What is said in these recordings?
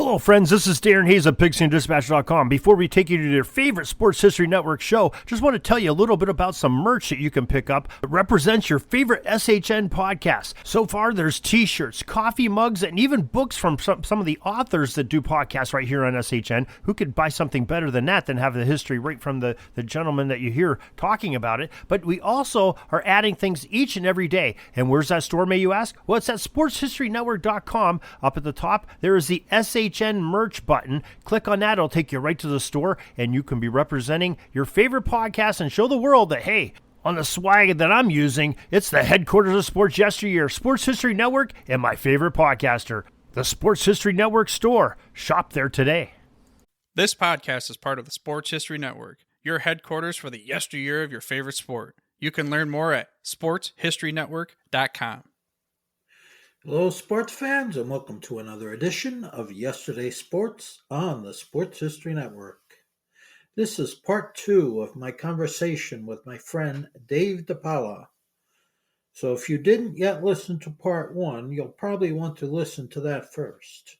Hello, friends. This is Darren Hayes of PigsandDispatch.com. Before we take you to your favorite Sports History Network show, just want to tell you a little bit about some merch that you can pick up that represents your favorite SHN podcast. So far, there's t-shirts, coffee mugs, and even books from some of the authors that do podcasts right here on SHN. Who could buy something better than that than have the history right from the gentleman that you hear talking about it? But we also are adding things each and every day. And where's that store, may you ask? Well, it's at SportsHistoryNetwork.com. Up at the top, there is the SHN merch button. Click on that. It'll take you right to the store, and you can be representing your favorite podcast and show the world that, hey, on the swag that I'm using, it's the headquarters of sports yesteryear, Sports History Network, and my favorite podcaster, the Sports History Network store. Shop there today. This podcast is part of the Sports History Network, your headquarters for the yesteryear of your favorite sport. You can learn more at sportshistorynetwork.com. Hello, sports fans, and welcome to another edition of Yesterday Sports on the Sports History Network. This is part 2 of my conversation with my friend Dave Depoala. So if you didn't yet listen to part 1, you'll probably want to listen to that first.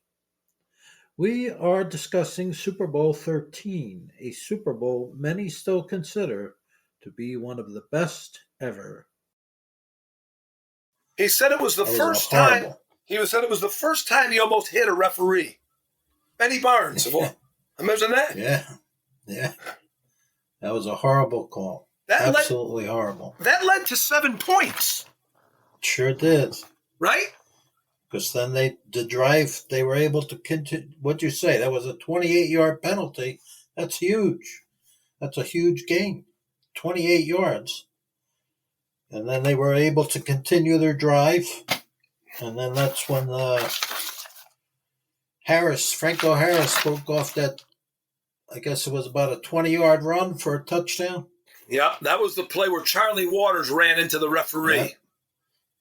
We are discussing Super Bowl 13, a Super Bowl many still consider to be one of the best ever. He said it was the first time. He said it was the first time he almost hit a referee. Benny Barnes. Imagine that. Yeah. That was a horrible call. Absolutely horrible. That led to 7 points. Sure did. Right? Because then they were able to continue. What'd you say? That was a 28-yard penalty. That's huge. That's a huge gain. 28 yards. And then they were able to continue their drive. And then that's when Franco Harris broke off that, I guess it was about a 20-yard run for a touchdown. Yeah, that was the play where Charlie Waters ran into the referee.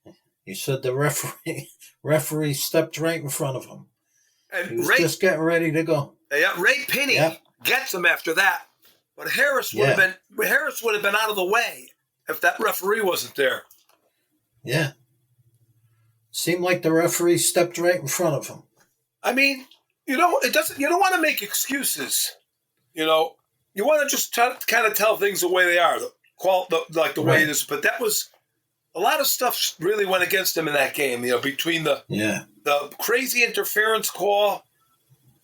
Yeah. He said the referee stepped right in front of him. And he was just getting ready to go. Yeah, Ray Pinney gets him after that. But Harris would have been out of the way if that referee wasn't there. Yeah. Seemed like the referee stepped right in front of him. I mean, you don't want to make excuses. You know, you want to just kind of tell things the way they are, the way it is. But that was a lot of stuff really went against him in that game. You know, between the crazy interference call,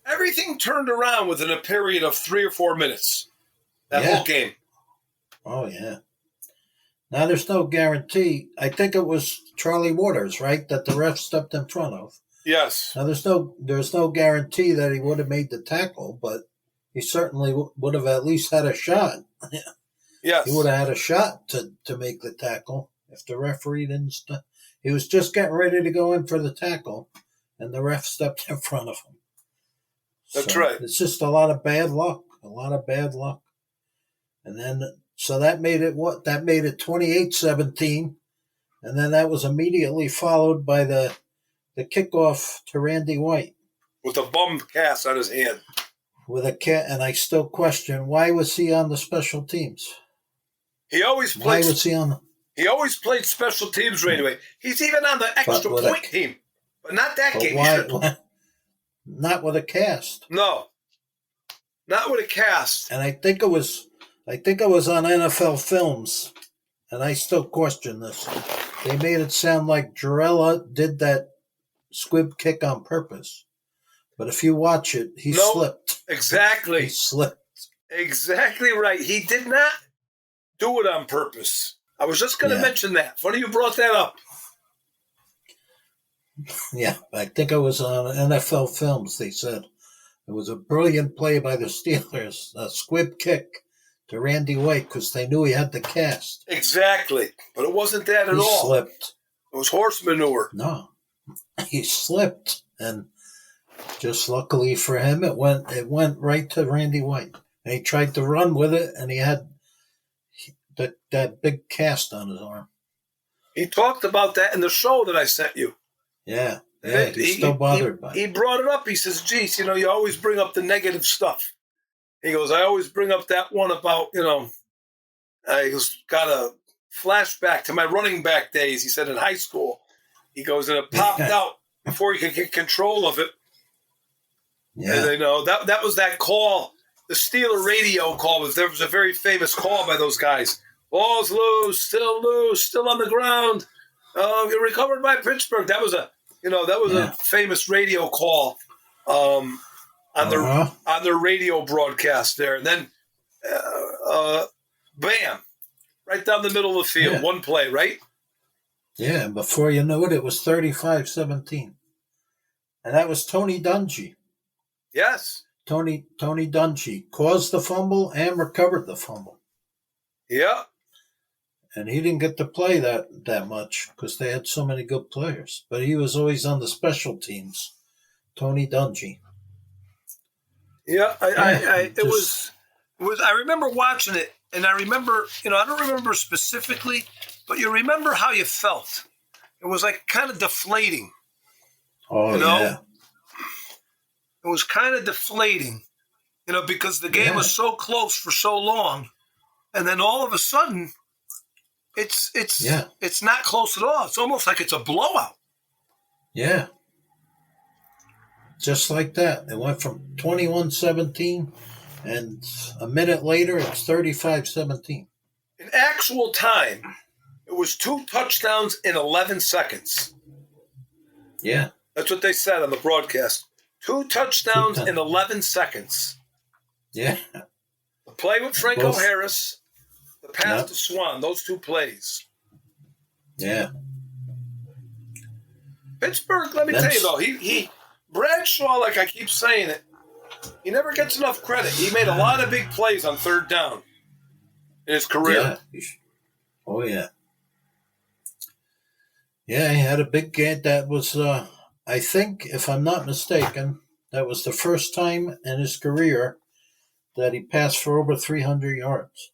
everything turned around within a period of 3 or 4 minutes. That whole game. Oh yeah. Now, there's no guarantee. I think it was Charlie Waters, right, that the ref stepped in front of. Yes. Now, there's no guarantee that he would have made the tackle, but he certainly would have at least had a shot. Yes. He would have had a shot to make the tackle if the referee didn't step. He was just getting ready to go in for the tackle, and the ref stepped in front of him. That's right. It's just a lot of bad luck. And then... So that made it 28-17, and then that was immediately followed by the kickoff to Randy White with a bum cast on his hand. And I still question, why was he on the special teams? He always played. Why was he on? He always played special teams right away. He's even on the extra point team, but not that game. Why? Not with a cast. No, not with a cast. And I think it was on NFL Films, and I still question this. They made it sound like Jarella did that squib kick on purpose. But if you watch it, he slipped. Exactly. He slipped. Exactly right. He did not do it on purpose. I was just going to mention that. Funny you brought that up. Yeah, I think it was on NFL Films, they said. It was a brilliant play by the Steelers, a squib kick to Randy White because they knew he had the cast. Exactly. But it wasn't that at all. He slipped. It was horse manure. No. He slipped. And just luckily for him, it went right to Randy White. And he tried to run with it, and he had that big cast on his arm. He talked about that in the show that I sent you. Yeah. Yeah, he's still bothered by it. He brought it up. He says, geez, you always bring up the negative stuff. He goes, I always bring up that one about, I got a flashback to my running back days, he said, in high school. He goes, and it popped out before he could get control of it. Yeah. And, that was that call, the Steeler radio call. There was a very famous call by those guys. Ball's loose, still on the ground. You're recovered by Pittsburgh. That was a famous radio call on their radio broadcast there. And then, bam, right down the middle of the field, one play, right? Yeah, and before you knew it, it was 35-17. And that was Tony Dungy. Yes. Tony Dungy caused the fumble and recovered the fumble. Yeah. And he didn't get to play that much because they had so many good players. But he was always on the special teams. Tony Dungy. Yeah, I remember watching it, and I remember, I don't remember specifically, but you remember how you felt. It was like kind of deflating. Oh, yeah. It was kind of deflating, because the game was so close for so long, and then all of a sudden, it's not close at all. It's almost like it's a blowout. Yeah. Just like that. It went from 21-17, and a minute later, it's 35-17. In actual time, it was 2 touchdowns in 11 seconds. Yeah. That's what they said on the broadcast. 2 touchdowns in 11 seconds. Yeah. The play with Franco Harris, the pass to Swan, those 2 plays. Yeah. Pittsburgh, let me tell you, though, Bradshaw, like I keep saying it, he never gets enough credit. He made a lot of big plays on third down in his career. Yeah. Oh, yeah. Yeah, he had a big game. That was, I think, if I'm not mistaken, that was the first time in his career that he passed for over 300 yards.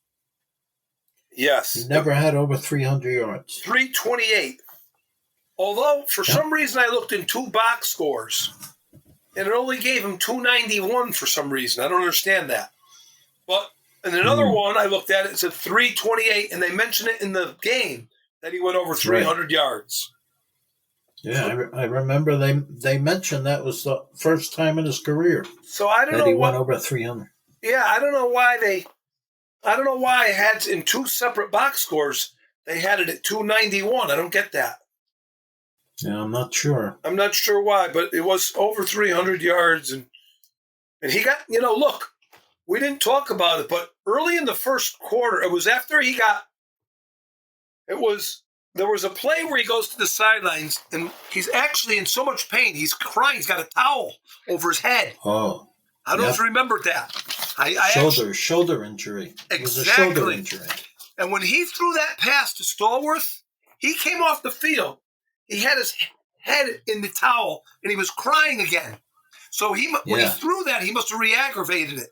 Yes. He never had over 300 yards. 328. Although, for some reason, I looked in 2 box scores, and it only gave him 291 for some reason. I don't understand that. But in another one, I looked at it said 328, and they mentioned it in the game that he went over 300 yards. Yeah, I remember they mentioned that was the first time in his career. So I don't know that he went over 300. Yeah, I don't know why I had in 2 separate box scores they had it at 291. I don't get that. Yeah, I'm not sure. I'm not sure why, but it was over 300 yards, and he got, look, we didn't talk about it, but early in the first quarter, it was after there was a play where he goes to the sidelines, and he's actually in so much pain, he's crying, he's got a towel over his head. Oh. I don't know if you remember that. Shoulder injury. Exactly. It was a shoulder injury. And when he threw that pass to Stallworth, he came off the field. He had his head in the towel, and he was crying again. So when he threw that, he must have re-aggravated it.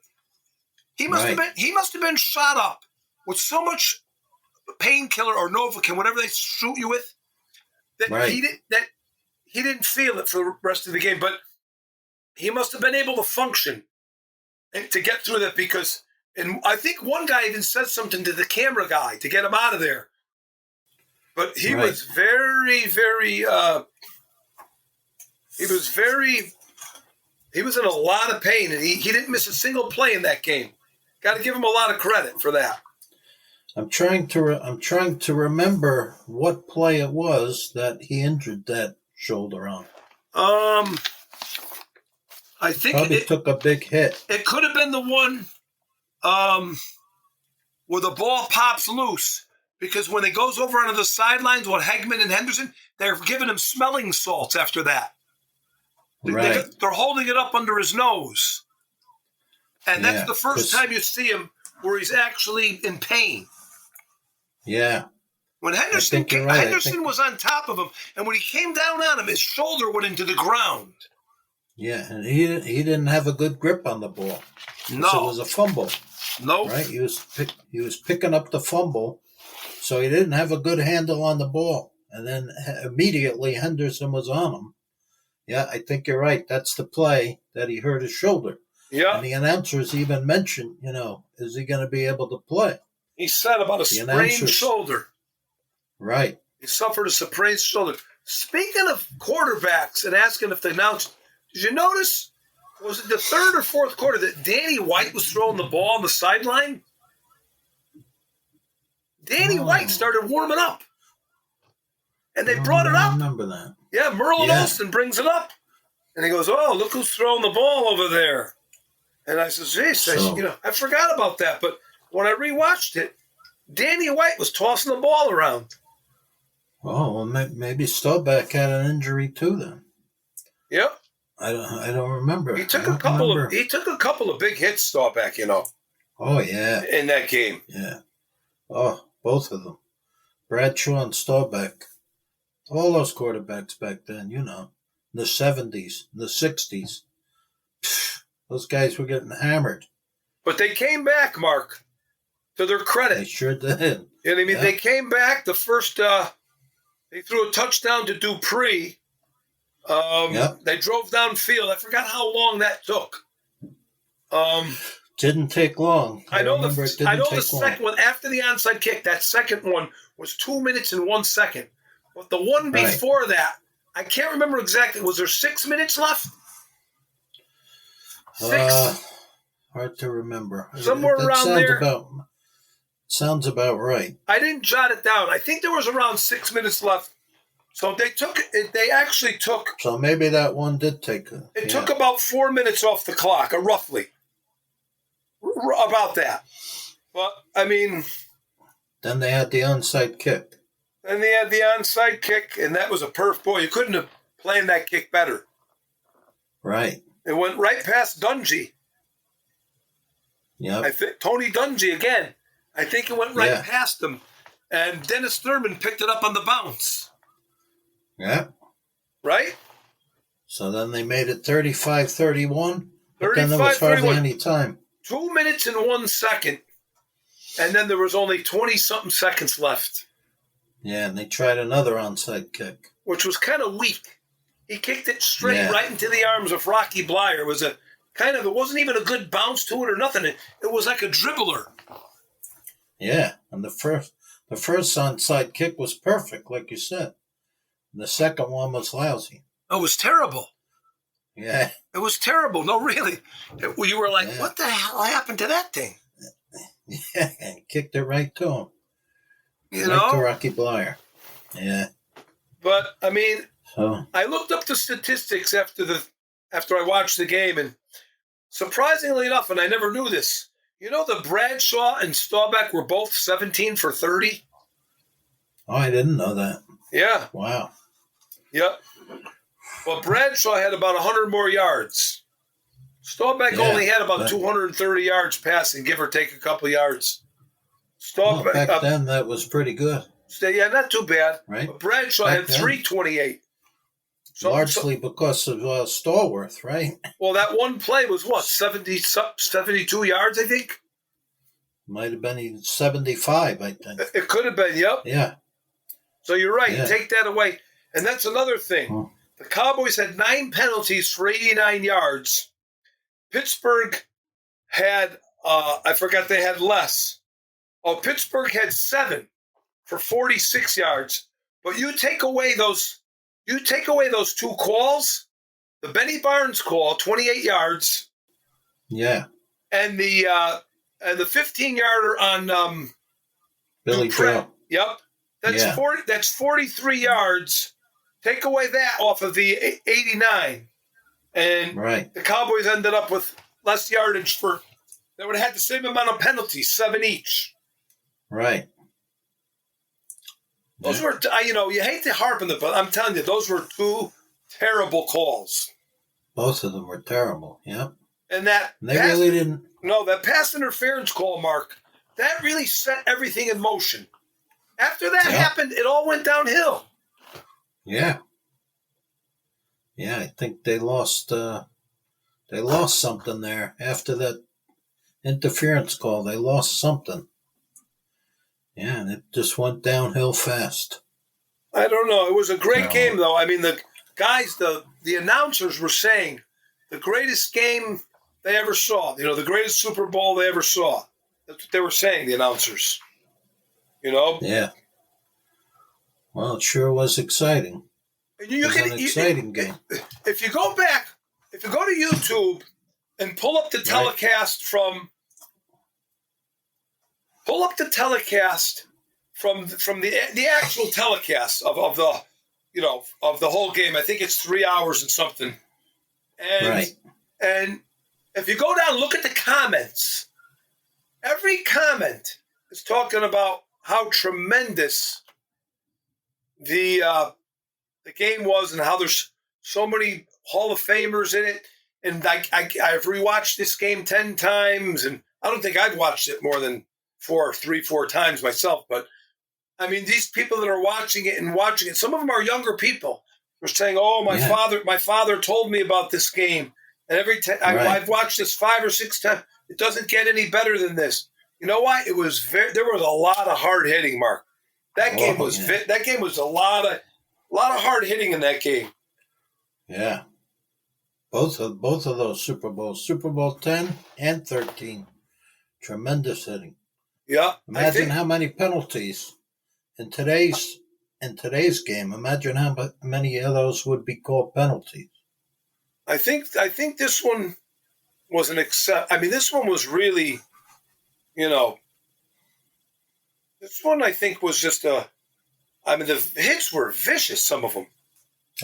He must have been shot up with so much painkiller or Novocaine, whatever they shoot you with, that he didn't feel it for the rest of the game. But he must have been able to function and to get through that because, and I think one guy even said something to the camera guy to get him out of there. But he was very, very, he was in a lot of pain, and he didn't miss a single play in that game. Got to give him a lot of credit for that. I'm trying to remember what play it was that he injured that shoulder on. I think it took a big hit. It could have been the one where the ball pops loose. Because when it goes over onto the sidelines with Hegman and Henderson, they're giving him smelling salts after that. Right. They're holding it up under his nose. And that's the first time you see him where he's actually in pain. Yeah. When Henderson was on top of him, and when he came down on him, his shoulder went into the ground. Yeah, and he didn't have a good grip on the ball. No. So it was a fumble. No. Right? He was picking up the fumble. So he didn't have a good handle on the ball. And then immediately Henderson was on him. Yeah, I think you're right. That's the play that he hurt his shoulder. Yeah. And the announcers even mentioned, is he going to be able to play? He said about a sprained shoulder. Right. He suffered a sprained shoulder. Speaking of quarterbacks and asking if they announced, did you notice Was it the third or fourth quarter that Danny White was throwing the ball on the sideline? Danny White started warming up. And they brought it up. I remember that. Yeah, Merlin Olsen brings it up. And he goes, oh, look who's throwing the ball over there. And I said, geez, I forgot about that. But when I rewatched it, Danny White was tossing the ball around. Oh, well, maybe Staubach had an injury too then. Yep. I don't remember. He took a couple of big hits, Staubach, Oh, yeah. In that game. Yeah. Oh, both of them. Bradshaw and Staubach. All those quarterbacks back then, in the 70s, in the 60s. Those guys were getting hammered. But they came back, Mark, to their credit. They sure did. You know what I mean? They came back. The first, they threw a touchdown to Dupree. They drove downfield. I forgot how long that took. Didn't take long. I know the second one, after the onside kick, that second one was 2 minutes and 1 second. But the one before that, I can't remember exactly. Was there 6 minutes left? 6? Hard to remember. Somewhere around there. Sounds about right. I didn't jot it down. I think there was around 6 minutes left. So they actually took. So maybe that one did take. It took about 4 minutes off the clock, or roughly. About that. But, I mean. Then they had the onside kick. And that was a perf. Boy, you couldn't have planned that kick better. Right. It went right past Dungy. Yeah. Tony Dungy again. I think it went right past him. And Dennis Thurman picked it up on the bounce. Yeah. Right? So then they made it 35-31. But then there was hardly any time. 2 minutes and 1 second. And then there was only 20-something seconds left. Yeah, and they tried another onside kick. Which was kind of weak. He kicked it straight right into the arms of Rocky Blyer. It was it wasn't even a good bounce to it or nothing. It was like a dribbler. Yeah, and the first onside kick was perfect, like you said. And the second one was lousy. It was terrible. Yeah. It was terrible. No, really. You were like, what the hell happened to that thing? Yeah, and kicked it right to him. To Rocky Blyer. Yeah. But, I mean, I looked up the statistics after I watched the game, and surprisingly enough, and I never knew this, the Bradshaw and Staubach were both 17 for 30? Oh, I didn't know that. Yeah. Wow. Yep. Well, Bradshaw had about 100 more yards. Staubach only had about 230 yards passing, give or take a couple yards. Staubach, back then, that was pretty good. Yeah, not too bad. Right. But Bradshaw had 328. Largely because of Stallworth, right? Well, that one play was what, 72 yards, I think? Might have been even 75, I think. It could have been, yep. Yeah. So you're right. Yeah. Take that away. And that's another thing. Huh. The Cowboys had 9 penalties for 89 yards. Pittsburgh had, I forgot they had less. Oh, Pittsburgh had 7 for 46 yards. But you take away those 2 calls, the Benny Barnes call, 28 yards. Yeah. And the 15-yarder on Billy Joe. Yep. That's 43 yards. Take away that off of the 89. And the Cowboys ended up with less yardage they would have had the same amount of penalties, 7 each. Right. Those were, you hate to harp on but I'm telling you, those were 2 terrible calls. Both of them were terrible, yeah. And that really didn't. No, that pass interference call, Mark, that really set everything in motion. After that happened, it all went downhill. Yeah. Yeah, I think they lost something there after that interference call. They lost something. Yeah, and it just went downhill fast. I don't know. It was a great game, though. I mean, the guys, the announcers were saying the greatest game they ever saw. The greatest Super Bowl they ever saw. That's what they were saying, the announcers. Yeah. Well, it sure was exciting. It was an exciting game. If you go back if you go to YouTube and pull up the telecast from the actual telecast of the of the whole game. I think it's 3 hours and something. And if you go down and look at the comments, every comment is talking about how tremendous the game was and how there's so many Hall of Famers in it. And I've rewatched this game 10 times, and I don't think I've watched it more than 4 times myself. But, I mean, these people that are watching it, some of them are younger people. They're saying, oh, my father told me about this game. And every time I've watched this 5 or 6 times, it doesn't get any better than this. You know what? There was a lot of hard hitting, Mark. That game was a lot of hard hitting in that game. Yeah. Both of those Super Bowls, Super Bowl 10 and 13. Tremendous hitting. Yeah. Imagine how many penalties in today's game. Imagine how many of those would be called penalties. I think this one was an except. I mean, this one was really, this one I think was just the hits were vicious, some of them.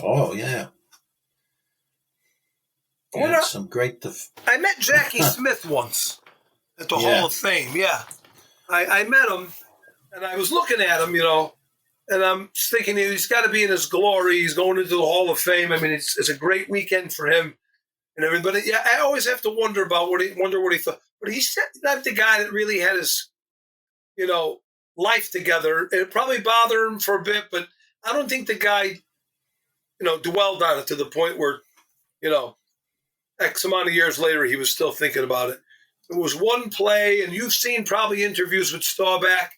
Oh, yeah. Some great. I met Jackie Smith once at the Hall of Fame. Yeah, I met him, and I was looking at him, and I'm thinking he's got to be in his glory. He's going into the Hall of Fame. I mean, it's a great weekend for him and everybody. Yeah, I always have to wonder what he thought. But he's not the guy that really had his, life together. It probably bothered him for a bit, but I don't think the guy, dwelled on it to the point where, X amount of years later, he was still thinking about it. It was one play, and you've seen probably interviews with Staubach.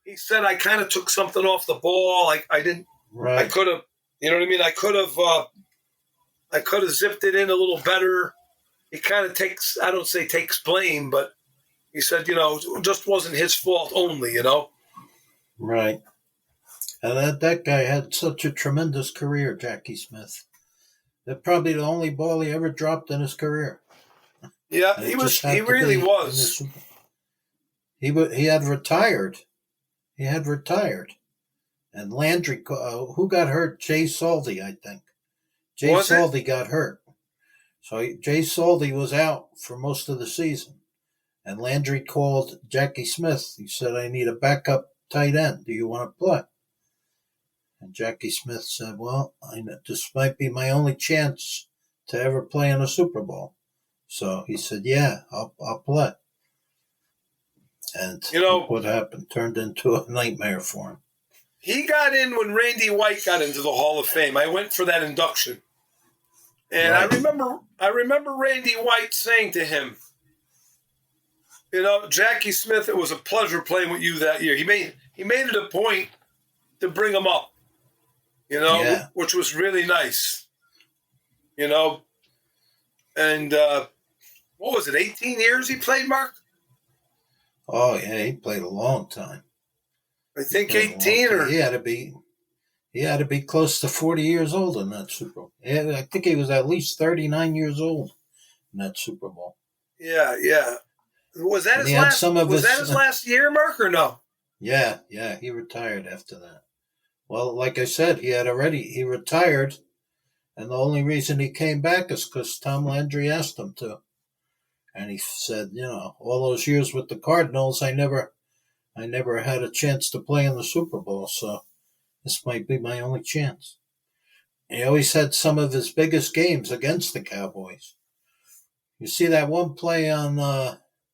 He said, I kind of took something off the ball. I didn't. Right. I could have. You know what I mean? I could have zipped it in a little better. He kind of takes. I don't say takes blame, but he said, it just wasn't his fault only. Right. And that guy had such a tremendous career, Jackie Smith. That's probably the only ball he ever dropped in his career. Yeah, he really was. He had retired. He had retired. And Landry, who got hurt? Jay Saldy, I think. Jay Saldy got hurt. So Jay Saldy was out for most of the season. And Landry called Jackie Smith. He said, I need a backup tight end. Do you want to play? And Jackie Smith said, well, this might be my only chance to ever play in a Super Bowl. So he said, yeah, I'll play. And what happened turned into a nightmare for him. He got in when Randy White got into the Hall of Fame. I went for that induction. And right. I remember Randy White saying to him, Jackie Smith, it was a pleasure playing with you that year. He made it a point to bring him up. Which was really nice, and what was it, 18 years he played, Mark? Oh, yeah, he played a long time. I think 18 or... He had to be close to 40 years old in that Super Bowl. Yeah, I think he was at least 39 years old in that Super Bowl. Yeah. Was that his last year, Mark, or no? Yeah, he retired after that. Well, like I said, he retired, and the only reason he came back is because Tom Landry asked him to. And he said, all those years with the Cardinals, I never had a chance to play in the Super Bowl, so this might be my only chance. And he always had some of his biggest games against the Cowboys. You see that one play on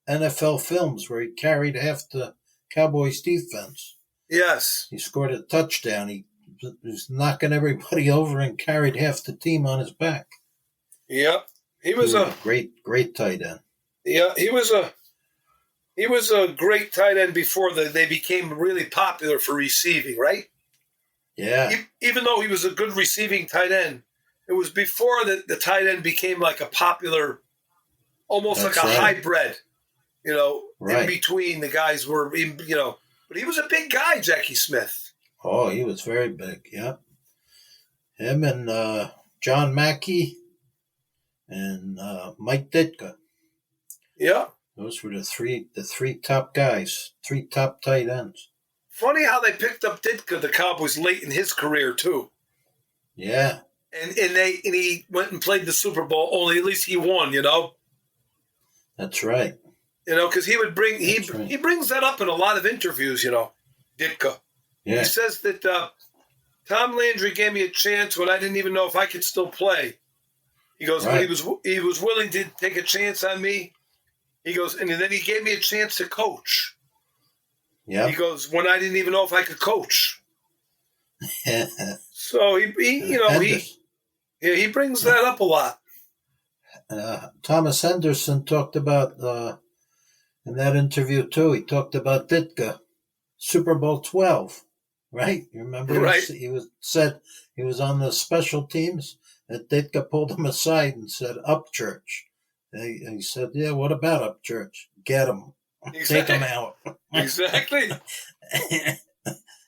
NFL Films where he carried half the Cowboys defense. Yes. He scored a touchdown. He was knocking everybody over and carried half the team on his back. Yep. He was a great tight end. Yeah, he was a great tight end before they became really popular for receiving, right? Yeah. Even though he was a good receiving tight end, it was before the tight end became like a popular, almost like a hybrid, in between the guys were, but he was a big guy, Jackie Smith. Oh, he was very big, yeah. Him and John Mackey and Mike Ditka. Yeah. Those were the three top guys, 3 top tight ends. Funny how they picked up Ditka, the Cowboys, late in his career too. Yeah. And he went and played the Super Bowl. Only at least he won, That's right. Because he brings that up in a lot of interviews. Ditka. Yeah. He says that Tom Landry gave me a chance when I didn't even know if I could still play. He goes, right. he was willing to take a chance on me. He goes, and then he gave me a chance to coach. Yeah. He goes, when I didn't even know if I could coach. So he brings that up a lot. Thomas Henderson talked about in that interview too. He talked about Ditka, Super Bowl 12, right? You remember? Right. He said he was on the special teams, and Ditka pulled him aside and said, "Up church." He said, "Yeah, what about Upchurch? Get him, exactly. Take him out." Exactly.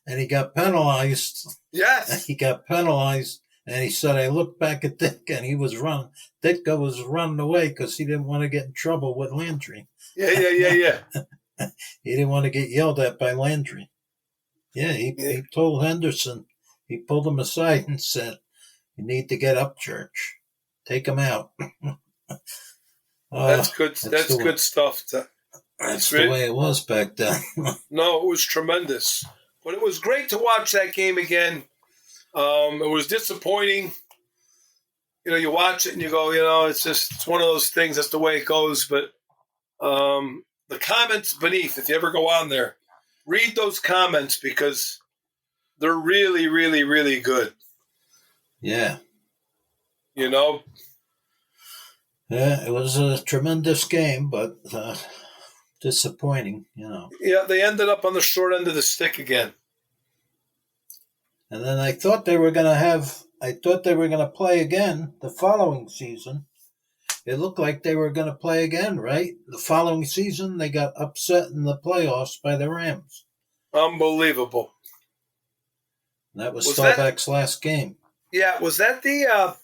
And he got penalized. Yes. He got penalized, and he said, "I looked back at Ditka, and he was running. Ditka was running away because he didn't want to get in trouble with Landry." Yeah. He didn't want to get yelled at by Landry. Yeah, he told Henderson. He pulled him aside and said, "You need to get Upchurch. Take him out." That's good. That's good stuff. That's the way it was back then. No, it was tremendous. But it was great to watch that game again. It was disappointing. You watch it and you go, it's one of those things. That's the way it goes. But the comments beneath, if you ever go on there, read those comments because they're really, really, really good. Yeah. Yeah, it was a tremendous game, but disappointing, Yeah, they ended up on the short end of the stick again. And then I thought they were going to play again the following season. It looked like they were going to play again, right? The following season, they got upset in the playoffs by the Rams. Unbelievable. And that was Staubach's last game. Yeah, was that the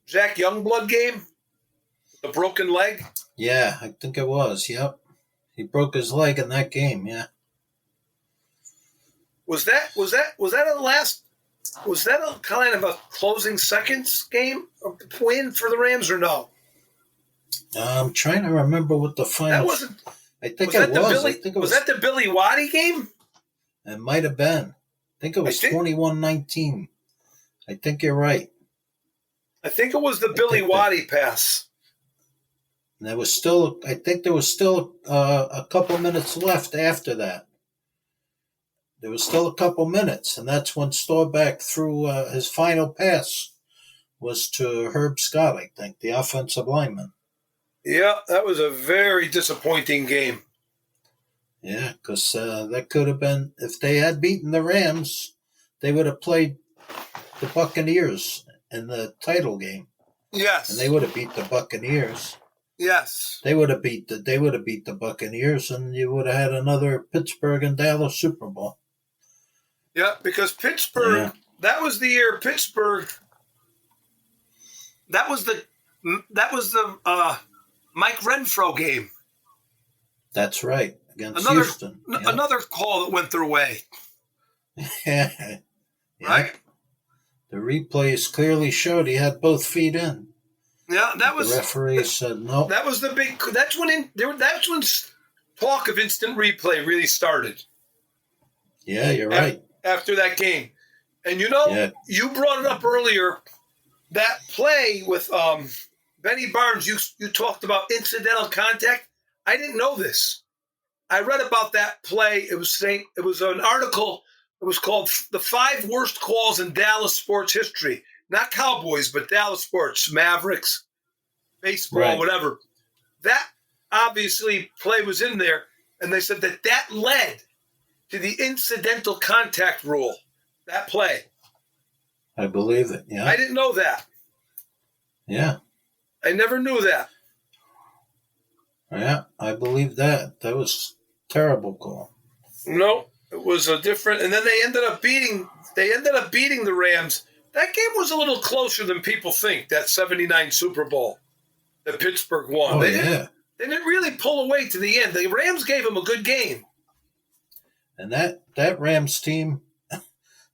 Jack Youngblood game? The broken leg? Yeah, I think it was. Yep. He broke his leg in that game, yeah. Was that a kind of a closing seconds game win for the Rams or no? I'm trying to remember what the final. That wasn't. I think it was. Was that the Billy Waddy game? It might have been. I think it was 21-19. I think you're right. I think it was the Billy Waddy pass. And there was still. I think there was still a couple minutes left after that. There was still a couple minutes, and that's when Staubach threw his final pass was to Herb Scott, I think, the offensive lineman. Yeah, that was a very disappointing game. Yeah, because that could have been, if they had beaten the Rams, they would have played the Buccaneers in the title game. Yes. And they would have beat the Buccaneers. Yes. They would have beat the Buccaneers, and you would have had another Pittsburgh and Dallas Super Bowl. Yeah, because Pittsburgh, that was the year Pittsburgh, that was the Mike Renfro game. That's right, against Houston. Another call that went their way. Yeah. Right? The replays clearly showed he had both feet in. Yeah, that was. The referee said no. That was the big. That's when talk of instant replay really started. Yeah, you're right. After that game, and you brought it up earlier. That play with Benny Barnes, you talked about incidental contact. I didn't know this. I read about that play. It was an article. It was called "The 5 Worst Calls in Dallas Sports History." Not Cowboys, but Dallas sports, Mavericks, baseball, whatever. That obviously play was in there, and they said that led to the incidental contact rule. That play. I believe it. Yeah. I didn't know that. Yeah. I never knew that. Yeah, I believe that. That was a terrible call. No, it was a different. And then they ended up beating the Rams. That game was a little closer than people think, that 79 Super Bowl. that Pittsburgh won. Oh, They yeah. didn't really pull away to the end. The Rams gave them a good game. And that Rams team,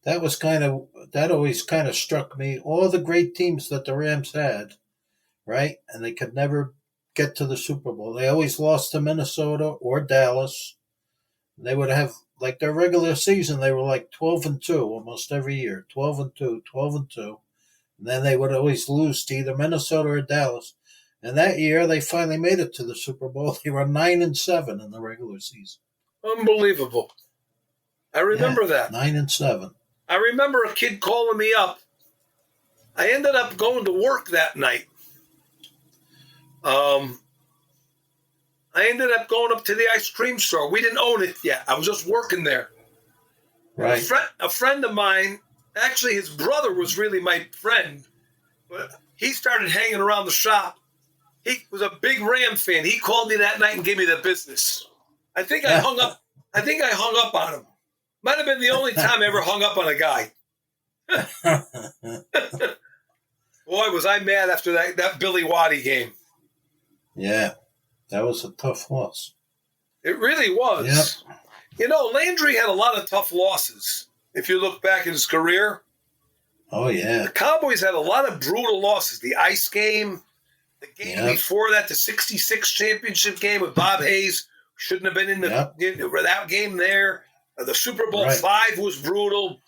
that always kind of struck me. All the great teams that the Rams had, right? And they could never get to the Super Bowl. They always lost to Minnesota or Dallas. They would have, like their regular season, they were like 12-2 almost every year. 12-2, 12-2. And then they would always lose to either Minnesota or Dallas. And that year, they finally made it to the Super Bowl. They were 9-7 in the regular season. Unbelievable. I remember that. 9-7. I remember a kid calling me up. I ended up going to work that night. I ended up going up to the ice cream store. We didn't own it yet. I was just working there. Right. A friend of mine, actually his brother was really my friend, but he started hanging around the shop. He was a big Ram fan. He called me that night and gave me the business. I think I hung up on him. Might have been the only time I ever hung up on a guy. Boy, was I mad after that Billy Waddy game. Yeah, that was a tough loss. It really was. Yep. You know, Landry had a lot of tough losses. If you look back in his career. Oh, yeah. The Cowboys had a lot of brutal losses. The ice game, the game before that, the 66 championship game with Bob Hayes. Shouldn't have been in that game there. The Super Bowl V was brutal.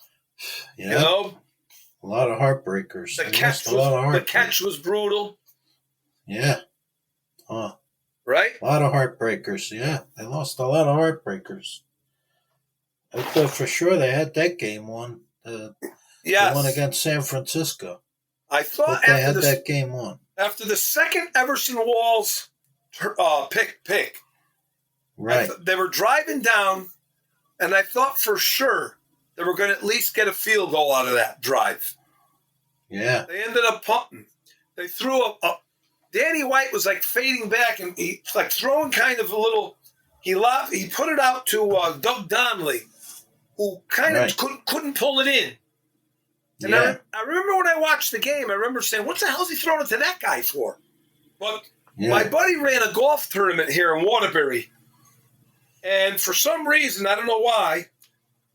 Yep. You know? A lot of heartbreakers. The catch was brutal. Yeah. Right? A lot of heartbreakers. Yeah. They lost a lot of heartbreakers. I thought for sure they had that game won. The one against San Francisco. I thought they had that game won. After the second Everson Walls pick. Right. They were driving down, and I thought for sure they were going to at least get a field goal out of that drive. Yeah. They ended up punting. They threw Danny White was like fading back, and he like throwing kind of a little. He put it out to Doug Donnelly, who kind of couldn't pull it in. And I remember when I watched the game, I remember saying, "What the hell is he throwing it to that guy for?" But my buddy ran a golf tournament here in Waterbury, and for some reason, I don't know why,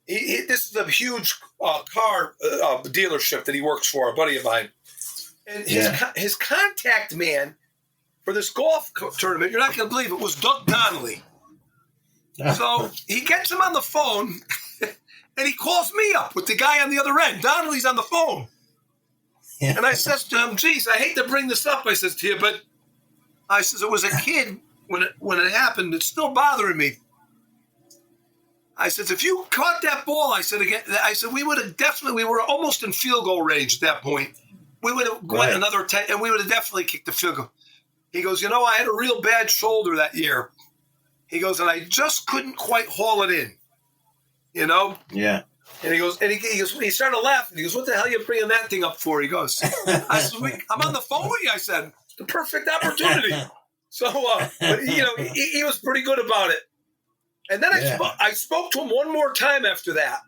this is a huge car dealership that he works for, a buddy of mine. And his contact man for this golf tournament, you're not going to believe it, was Doug Donnelly. So he gets him on the phone, and he calls me up with the guy on the other end. Donnelly's on the phone. Yeah. And I says to him, geez, I hate to bring this up, I says to you, but I says it was a kid when it happened. It's still bothering me. I said, if you caught that ball, I said, we would have we were almost in field goal range at that point. We would have went another 10, and we would have definitely kicked the field goal. He goes, I had a real bad shoulder that year. He goes, and I just couldn't quite haul it in, Yeah. And he goes, he started laughing. He goes, what the hell are you bringing that thing up for? He goes, I said, I'm on the phone with you. I said, the perfect opportunity. So, but, he was pretty good about it. And then I spoke to him one more time after that.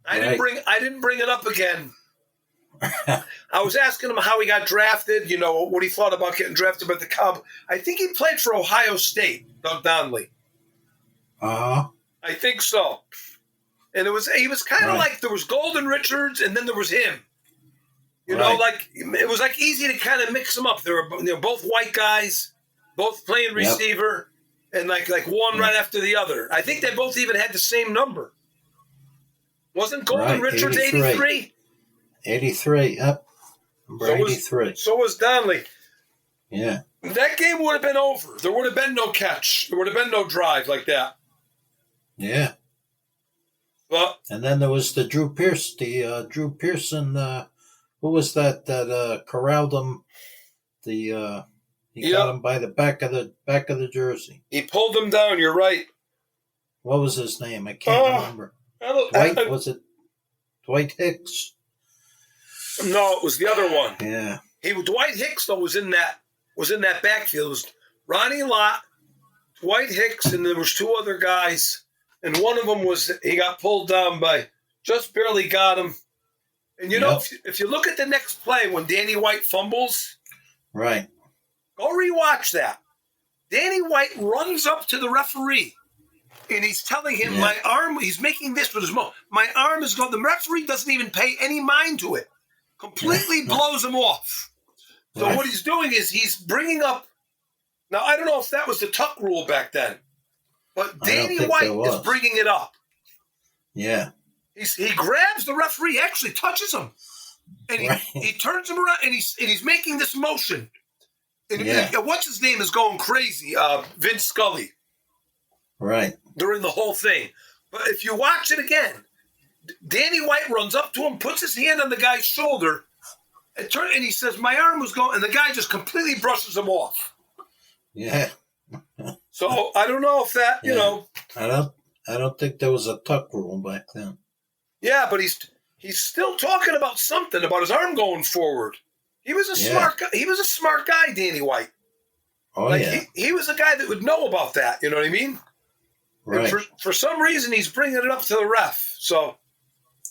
I didn't bring it up again. I was asking him how he got drafted, what he thought about getting drafted by the Cubs. I think he played for Ohio State, Doug Donnelly. Uh-huh. I think so. And he was kind of like there was Golden Richards and then there was him. Like it was like easy to kind of mix them up. They were both white guys, both playing receiver, and like one right after the other. I think they both even had the same number. Wasn't Golden Richards 83? 83, yep. Number 83. So was Donnelly. Yeah. That game would have been over. There would have been no catch. There would have been no drive like that. Yeah. Well, and then there was the Drew Pearson, who was that corralled him? He got him by the back of the jersey. He pulled him down, you're right. What was his name? I can't remember. Was it Dwight Hicks? No, it was the other one. Yeah. Dwight Hicks though was in that backfield. It was Ronnie Lott, Dwight Hicks, and there was two other guys. And one of them he got pulled down by, just barely got him. And if you look at the next play when Danny White fumbles. Right. Go rewatch that. Danny White runs up to the referee, and he's telling him, my arm, he's making this with his mouth. My arm is going, the referee doesn't even pay any mind to it. Completely blows him off. So what he's doing is he's bringing up, now I don't know if that was the tuck rule back then, but Danny White is bringing it up. Yeah. He grabs the referee, actually touches him, and he turns him around, and he's making this motion. And what's his name is going crazy, Vince Scully. Right. During the whole thing. But if you watch it again, Danny White runs up to him, puts his hand on the guy's shoulder, and he says, my arm was going, and the guy just completely brushes him off. Yeah. So I don't know if that, you know. I don't think there was a tuck rule back then. Yeah, but he's still talking about something about his arm going forward. He was a smart guy. He was a smart guy, Danny White. Oh, he was a guy that would know about that. You know what I mean? Right. And for some reason, he's bringing it up to the ref. So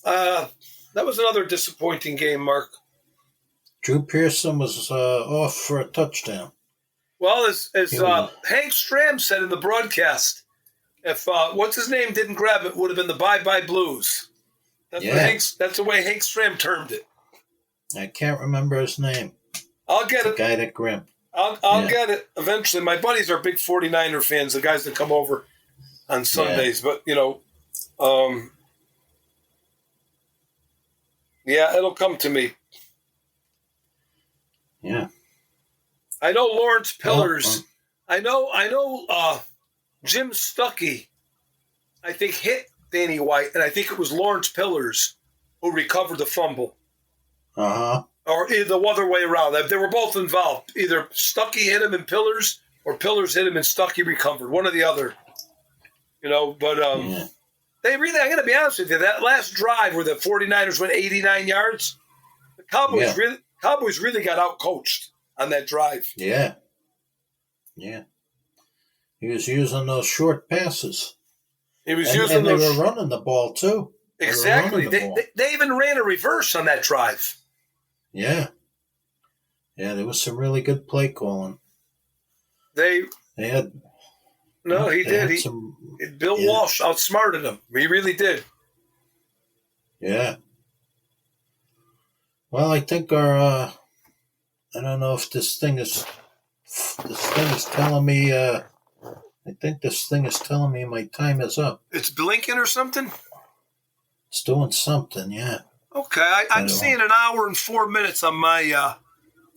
that was another disappointing game, Mark. Drew Pearson was off for a touchdown. Well, as Hank Stram said in the broadcast, if what's his name didn't grab it, it would have been the Bye-Bye Blues. That's the way Hank Stram termed it. I can't remember his name. I'll get it. The guy that grabbed. I'll get it eventually. My buddies are big 49er fans, the guys that come over on Sundays. But, you know, it'll come to me. Yeah. I know Lawrence Pillars. I know Jim Stuckey, I think, hit Danny White, and I think it was Lawrence Pillars who recovered the fumble. Uh-huh. Or the other way around. They were both involved. Either Stuckey hit him in Pillars, or Pillars hit him and Stuckey recovered. One or the other. You know, but they really, I'm going to be honest with you, that last drive where the 49ers went 89 yards, the Cowboys really got out-coached on that drive. Yeah. Yeah. He was using those short passes. He was using those. And they were running the ball, too. Exactly. They even ran a reverse on that drive. Yeah. Yeah, there was some really good play calling. They had. No, he did. Bill Walsh outsmarted him. He really did. Yeah. Well, I think I don't know if this thing is telling me, I think this thing is telling me my time is up. It's blinking or something? It's doing something, yeah. Okay, I'm seeing an hour and 4 minutes on my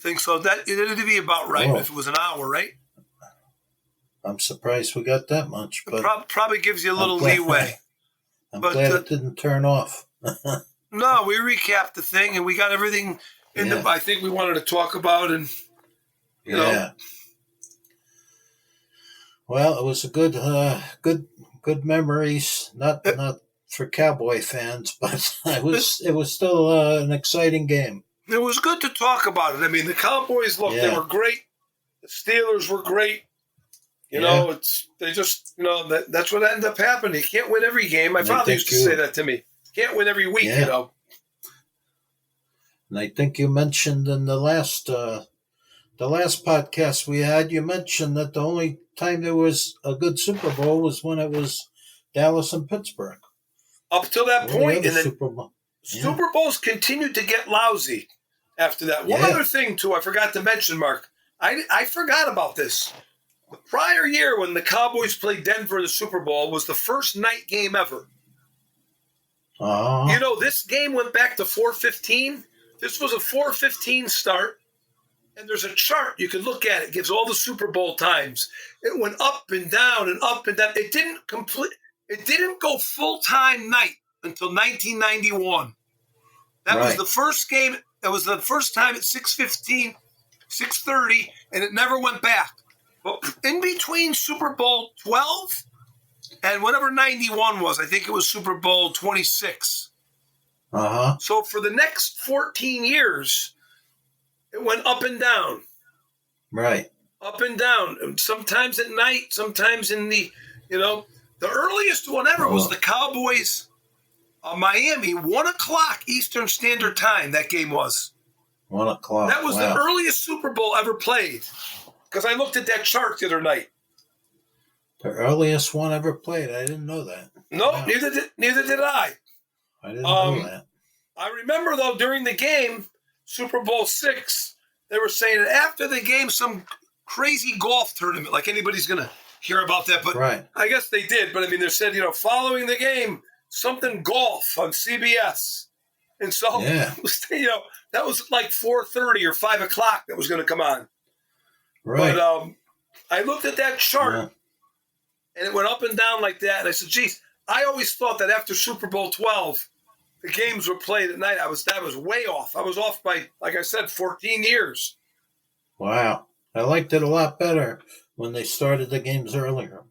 thing, so that it'd be about right if it was an hour, right? I'm surprised we got that much, but probably gives you a little leeway. I'm glad it didn't turn off. No, we recapped the thing and we got everything in the. I think we wanted to talk about, and you know. Well, it was a good memories. Not for Cowboy fans, but it was still an exciting game. It was good to talk about it. I mean, the Cowboys they were great. The Steelers were great. You know, that's what ended up happening. You can't win every game. My father used to say that to me. You can't win every week, you know. And I think you mentioned in the last podcast we had, you mentioned that the only time there was a good Super Bowl was when it was Dallas and Pittsburgh. Up till that point, and then Super Bowls continued to get lousy after that. One other thing, too, I forgot to mention, Mark. I forgot about this. The prior year when the Cowboys played Denver in the Super Bowl was the first night game ever. You know, this game went back to 4:15. This was a 4:15 start. And there's a chart. You can look at it. It gives all the Super Bowl times. It went up and down and up and down. It didn't go full-time night until 1991. That was the first game. That was the first time at 6:15, 6:30, and it never went back. But in between Super Bowl 12 and whatever 91 was, I think it was Super Bowl 26. So for the next 14 years, it went up and down. Right. Up and down. And sometimes at night, sometimes in the, the earliest one ever was the Cowboys, Miami, 1 o'clock Eastern Standard Time, that game was. 1 o'clock. That was the earliest Super Bowl ever played. because I looked at that chart the other night. The earliest one ever played. I didn't know that. No, Wow. neither did I. I didn't know that. I remember, though, during the game, Super Bowl VI, they were saying that after the game, some crazy golf tournament, like anybody's going to hear about that. But Right. I guess they did. But, I mean, they said, following the game, something golf on CBS. And so, Yeah. that was like 4:30 or 5 o'clock that was going to come on. Right. But I looked at that chart, and it went up and down like that. And I said, geez, I always thought that after Super Bowl 12, the games were played at night. That was way off. I was off by, like I said, 14 years. Wow. I liked it a lot better when they started the games earlier.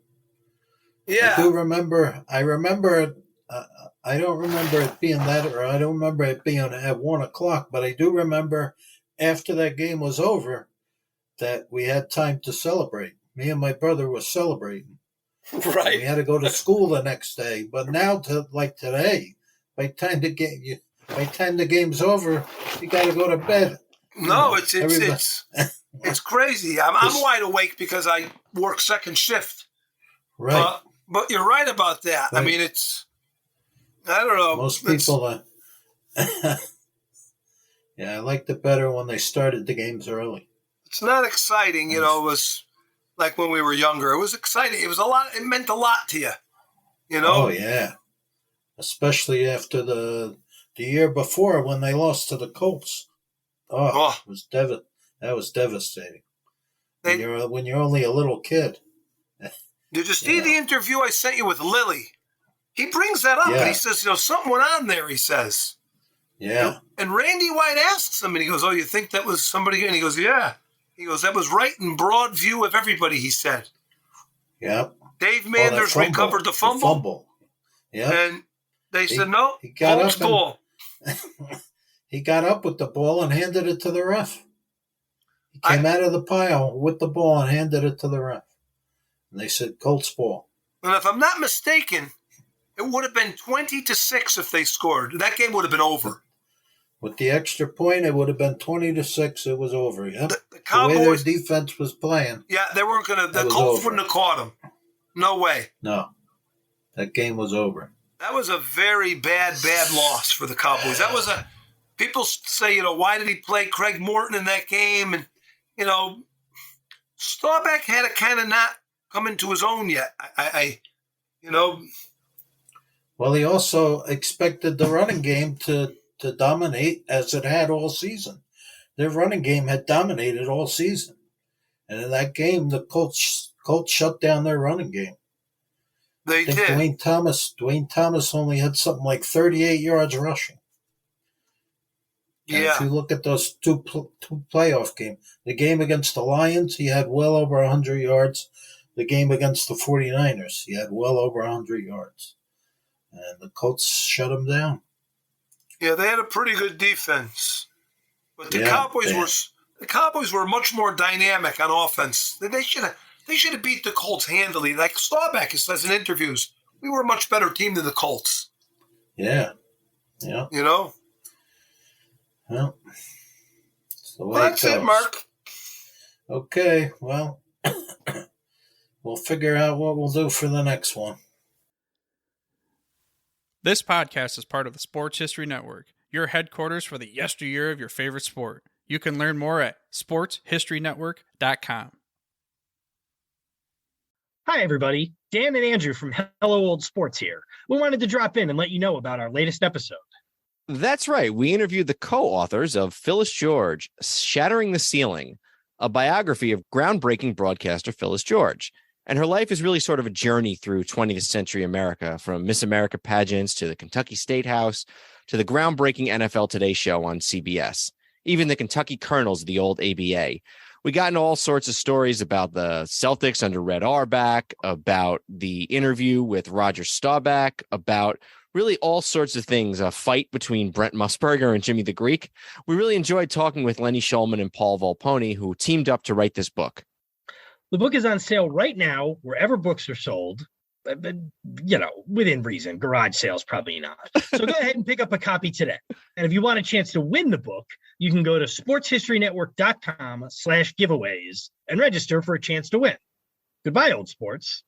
Yeah. I don't remember it being that, or I don't remember it being at 1 o'clock, but I do remember after that game was over that we had time to celebrate. Me and my brother were celebrating. Right. We had to go to school the next day. But now, like today, by the time the game's over, you got to go to bed. No, it's crazy. I'm wide awake because I work second shift. Right. But you're right about that. Right. I mean, I don't know. Most people, I liked it better when they started the games early. It's not exciting, it was like when we were younger. It was exciting. It was a lot. It meant a lot to you, Oh, yeah. Especially after the year before when they lost to the Colts. It was that was devastating. When you're only a little kid. Did you see the interview I sent you with Lilly? He brings that up, and he says, something went on there, he says. Yeah. And Randy White asks him, and he goes, oh, you think that was somebody? And he goes, yeah. He goes, that was right in broad view of everybody, he said. Yeah. Dave Manders recovered the fumble. Yeah. And they said, no, he got Colts ball. He got up with the ball and handed it to the ref. He came out of the pile with the ball and handed it to the ref. And they said, Colts ball. And if I'm not mistaken, it would have been 20-6 if they scored. That game would have been over. With the extra point, it would have been 20-6. It was over. Yep. The Cowboys, way their defense was playing. Yeah, they weren't going to. The Colts wouldn't have caught them. No way. No. That game was over. That was a very bad loss for the Cowboys. That was people say, why did he play Craig Morton in that game? And, Staubach had to kind of not come into his own yet. Well, he also expected the running game to dominate as it had all season. Their running game had dominated all season. And in that game, the Colts shut down their running game. They did. Dwayne Thomas only had something like 38 yards rushing. And if you look at those two playoff games, the game against the Lions, he had well over 100 yards. The game against the 49ers, he had well over 100 yards. And the Colts shut him down. Yeah, they had a pretty good defense. But the Cowboys were much more dynamic on offense. They should have beat the Colts handily. Like Staubach says in interviews, we were a much better team than the Colts. Yeah. Yeah. Well, that's it, Mark. Okay, well, we'll figure out what we'll do for the next one. This podcast is part of the Sports History Network, your headquarters for the yesteryear of your favorite sport. You can learn more at sportshistorynetwork.com. Hi, everybody. Dan and Andrew from Hello Old Sports here. We wanted to drop in and let you know about our latest episode. That's right. We interviewed the co-authors of Phyllis George, Shattering the Ceiling, a biography of groundbreaking broadcaster Phyllis George. And her life is really sort of a journey through 20th century America, from Miss America pageants to the Kentucky State House to the groundbreaking NFL Today show on CBS, even the Kentucky Colonels of the old ABA. We got into all sorts of stories about the Celtics under Red Auerbach, about the interview with Roger Staubach, about really all sorts of things, a fight between Brent Musburger and Jimmy the Greek. We really enjoyed talking with Lenny Shulman and Paul Volpone, who teamed up to write this book. The book is on sale right now, wherever books are sold. But, within reason. Garage sales, probably not. So go ahead and pick up a copy today. And if you want a chance to win the book, you can go to sportshistorynetwork.com/giveaways and register for a chance to win. Goodbye, old sports.